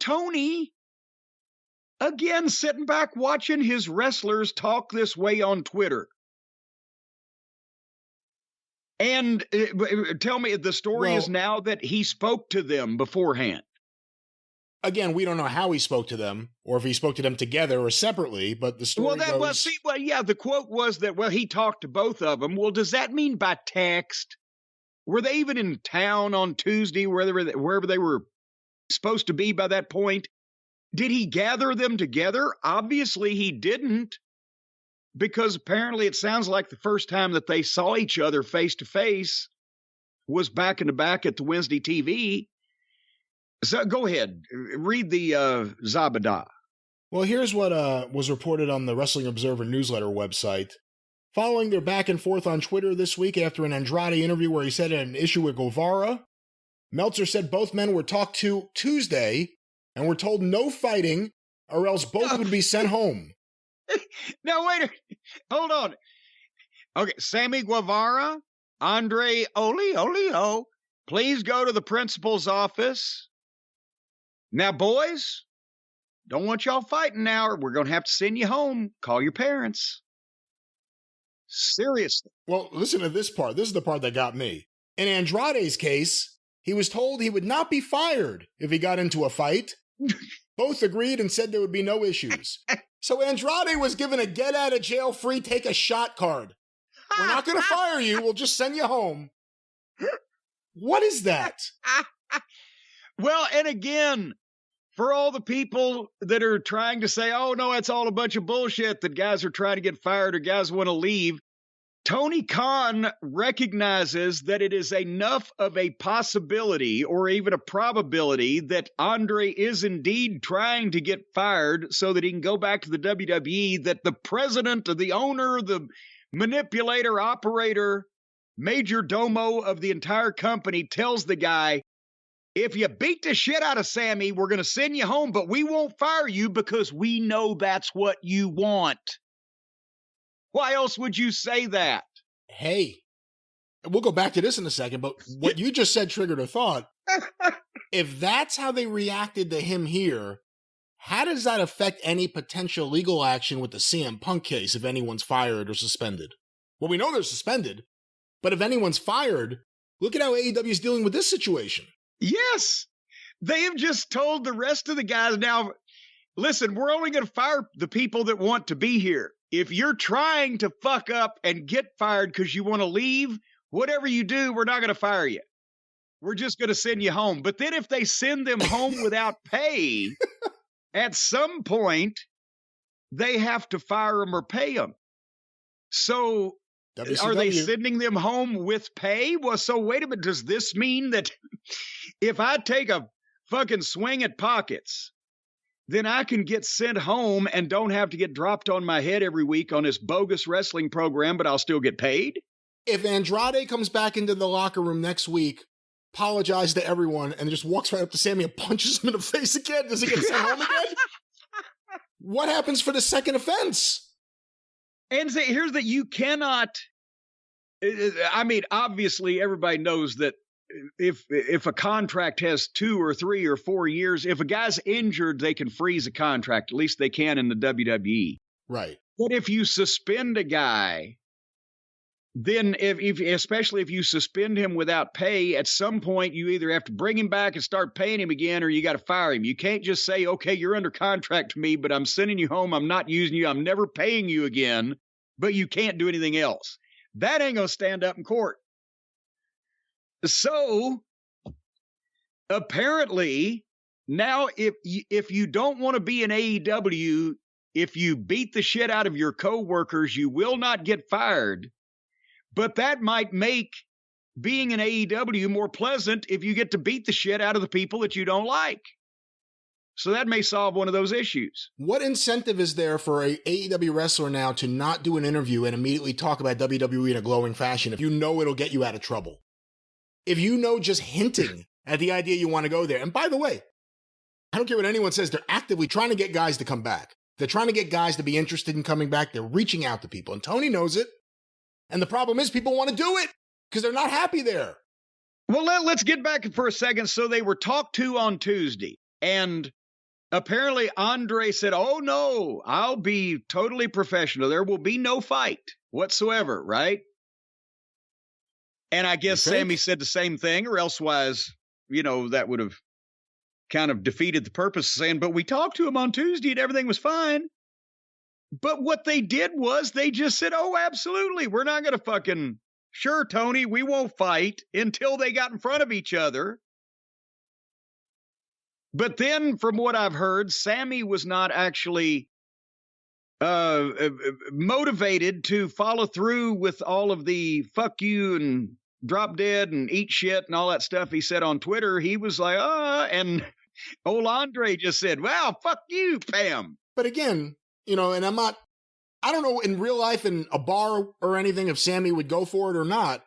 Tony, again, sitting back watching his wrestlers talk this way on Twitter. And tell me, the story is now that he spoke to them beforehand. Again, we don't know how he spoke to them, or if he spoke to them together or separately, but the story goes... the quote was that, he talked to both of them. Well, does that mean by text? Were they even in town on Tuesday, wherever they were supposed to be by that point? Did he gather them together? Obviously, he didn't, because apparently it sounds like the first time that they saw each other face to face was back in the back at the Wednesday TV. So go ahead, read the Zabada. Well, here's what was reported on the Wrestling Observer newsletter website. Following their back and forth on Twitter this week after an Andrade interview where he said an issue with Guevara, Meltzer said both men were talked to Tuesday and were told no fighting or else both would be sent home. Now, wait, hold on. Okay, Sammy Guevara, Andre Olio, please go to the principal's office. Now, boys, don't want y'all fighting now, or we're going to have to send you home. Call your parents. Seriously. Well, listen to this part. This is the part that got me. In Andrade's case, he was told he would not be fired if he got into a fight. Both agreed and said there would be no issues. So Andrade was given a get-out-of-jail-free take-a-shot card. We're not going to fire you. We'll just send you home. What is that? Well, and again, for all the people that are trying to say, oh, no, it's all a bunch of bullshit that guys are trying to get fired or guys want to leave, Tony Khan recognizes that it is enough of a possibility or even a probability that Andre is indeed trying to get fired so that he can go back to the WWE, that the president, the owner, the manipulator, operator, major domo of the entire company tells the guy, if you beat the shit out of Sammy, we're going to send you home, but we won't fire you because we know that's what you want. Why else would you say that? Hey, we'll go back to this in a second, but what you just said triggered a thought. If that's how they reacted to him here, how does that affect any potential legal action with the CM Punk case if anyone's fired or suspended? Well, we know they're suspended, but if anyone's fired, look at how AEW is dealing with this situation. Yes, they have just told the rest of the guys, now, listen, we're only going to fire the people that want to be here. If you're trying to fuck up and get fired because you want to leave, whatever you do, we're not going to fire you. We're just going to send you home. But then if they send them home without pay, at some point, they have to fire them or pay them. So WCW. Are they sending them home with pay? Well, so wait a minute. Does this mean that if I take a fucking swing at pockets, then I can get sent home and don't have to get dropped on my head every week on this bogus wrestling program, but I'll still get paid? If Andrade comes back into the locker room next week, apologizes to everyone, and just walks right up to Sammy and punches him in the face again, does he get sent home again? What happens for the second offense? And here's that you cannot, I mean, obviously everybody knows that if a contract has 2 or 3 or 4 years, if a guy's injured, they can freeze a contract. At least they can in the WWE. Right. But if you suspend a guy, then especially if you suspend him without pay, at some point you either have to bring him back and start paying him again, or you got to fire him. You can't just say, okay, you're under contract to me, but I'm sending you home. I'm not using you. I'm never paying you again, but you can't do anything else. That ain't going to stand up in court. So apparently now if you don't want to be in AEW, if you beat the shit out of your coworkers, you will not get fired. But that might make being in AEW more pleasant if you get to beat the shit out of the people that you don't like. So that may solve one of those issues. What incentive is there for a AEW wrestler now to not do an interview and immediately talk about WWE in a glowing fashion if you know it'll get you out of trouble? If you know just hinting at the idea you want to go there. And by the way, I don't care what anyone says, they're actively trying to get guys to come back. They're trying to get guys to be interested in coming back. They're reaching out to people. And Tony knows it. And the problem is people want to do it because they're not happy there. Well, let's get back for a second. So they were talked to on Tuesday. And apparently Andre said, oh, no, I'll be totally professional. There will be no fight whatsoever, right? And I guess Sammy said the same thing, or elsewise, that would have kind of defeated the purpose of saying, but we talked to him on Tuesday and everything was fine. But what they did was they just said, oh, absolutely. We're not going to fucking, sure, Tony, we won't fight until they got in front of each other. But then from what I've heard, Sammy was not actually motivated to follow through with all of the fuck you and drop dead and eat shit and all that stuff he said on Twitter. He was like, and old Andre just said, well, fuck you, Pam. But again, and I don't know in real life in a bar or anything if Sammy would go for it or not,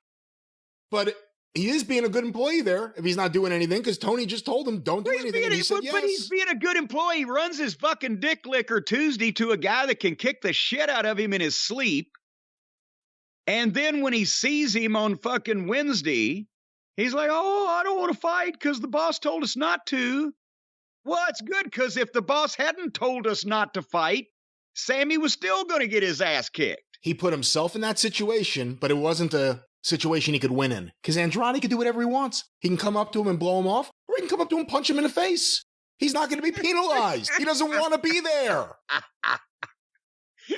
but he is being a good employee there if he's not doing anything, because Tony just told him, don't do anything. And he said, yes. But he's being a good employee. He runs his fucking dick licker Tuesday to a guy that can kick the shit out of him in his sleep. And then when he sees him on fucking Wednesday, he's like, oh, I don't want to fight because the boss told us not to. Well, it's good, because if the boss hadn't told us not to fight, Sammy was still going to get his ass kicked. He put himself in that situation, but it wasn't a situation he could win in. Because Andrade can do whatever he wants. He can come up to him and blow him off, or he can come up to him and punch him in the face. He's not going to be penalized. He doesn't want to be there.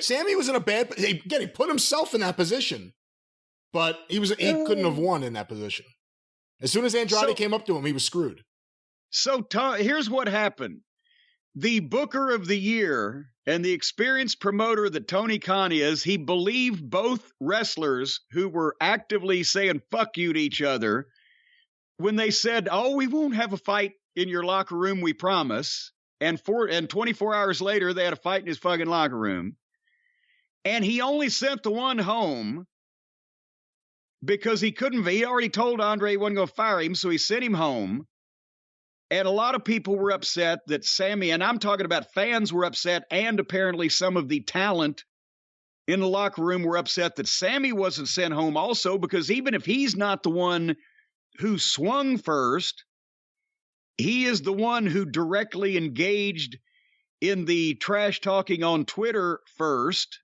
Sammy was in a bad... Again, he put himself in that position, but he couldn't have won in that position. As soon as Andrade came up to him, he was screwed. So here's what happened. The booker of the year and the experienced promoter that Tony Khan is, he believed both wrestlers who were actively saying fuck you to each other when they said, oh, we won't have a fight in your locker room, we promise. And 24 hours later, they had a fight in his fucking locker room. And he only sent the one home because he already told Andre he wasn't going to fire him, so he sent him home. And a lot of people were upset that Sammy, and I'm talking about fans were upset, and apparently some of the talent in the locker room were upset that Sammy wasn't sent home also, because even if he's not the one who swung first, he is the one who directly engaged in the trash talking on Twitter first.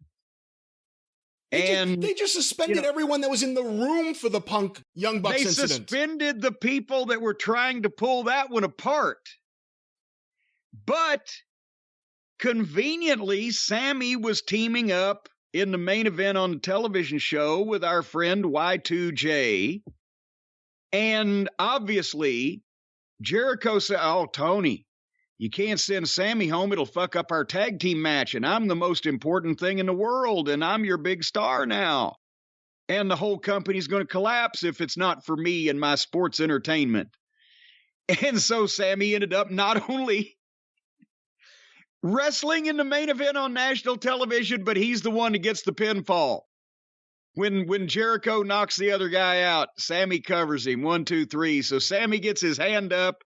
They just suspended everyone that was in the room for the Punk Young Bucks incident. They suspended the people that were trying to pull that one apart. But conveniently, Sammy was teaming up in the main event on the television show with our friend Y2J. And obviously, Jericho said, oh, Tony, you can't send Sammy home. It'll fuck up our tag team match. And I'm the most important thing in the world. And I'm your big star now. And the whole company's going to collapse if it's not for me and my sports entertainment. And so Sammy ended up not only wrestling in the main event on national television, but he's the one that gets the pinfall. When Jericho knocks the other guy out, Sammy covers him. 1, 2, 3. So Sammy gets his hand up.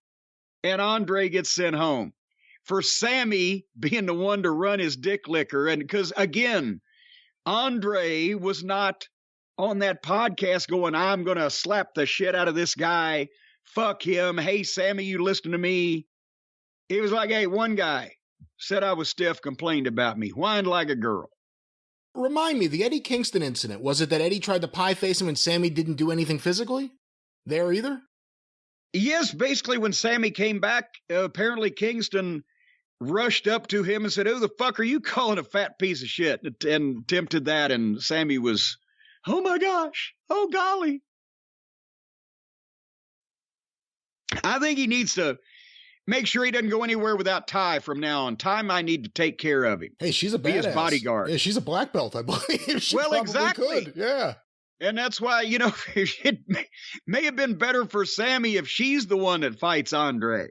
And Andre gets sent home for Sammy being the one to run his dick licker. And because, again, Andre was not on that podcast going, I'm going to slap the shit out of this guy. Fuck him. Hey, Sammy, you listen to me. He was like, hey, one guy said I was stiff, complained about me, whined like a girl. Remind me, the Eddie Kingston incident, was it that Eddie tried to pie face him and Sammy didn't do anything physically there either? Yes, basically when Sammy came back, apparently Kingston rushed up to him and said, who the fuck are you calling a fat piece of shit? And attempted that, and Sammy was, oh my gosh, oh golly. I think he needs to make sure he doesn't go anywhere without Ty from now on. Ty might need to take care of him. Hey, she's a badass. Be his bodyguard. Yeah, she's a black belt, I believe. She well, exactly. Could. Yeah. And that's why, it may have been better for Sammy if she's the one that fights Andre.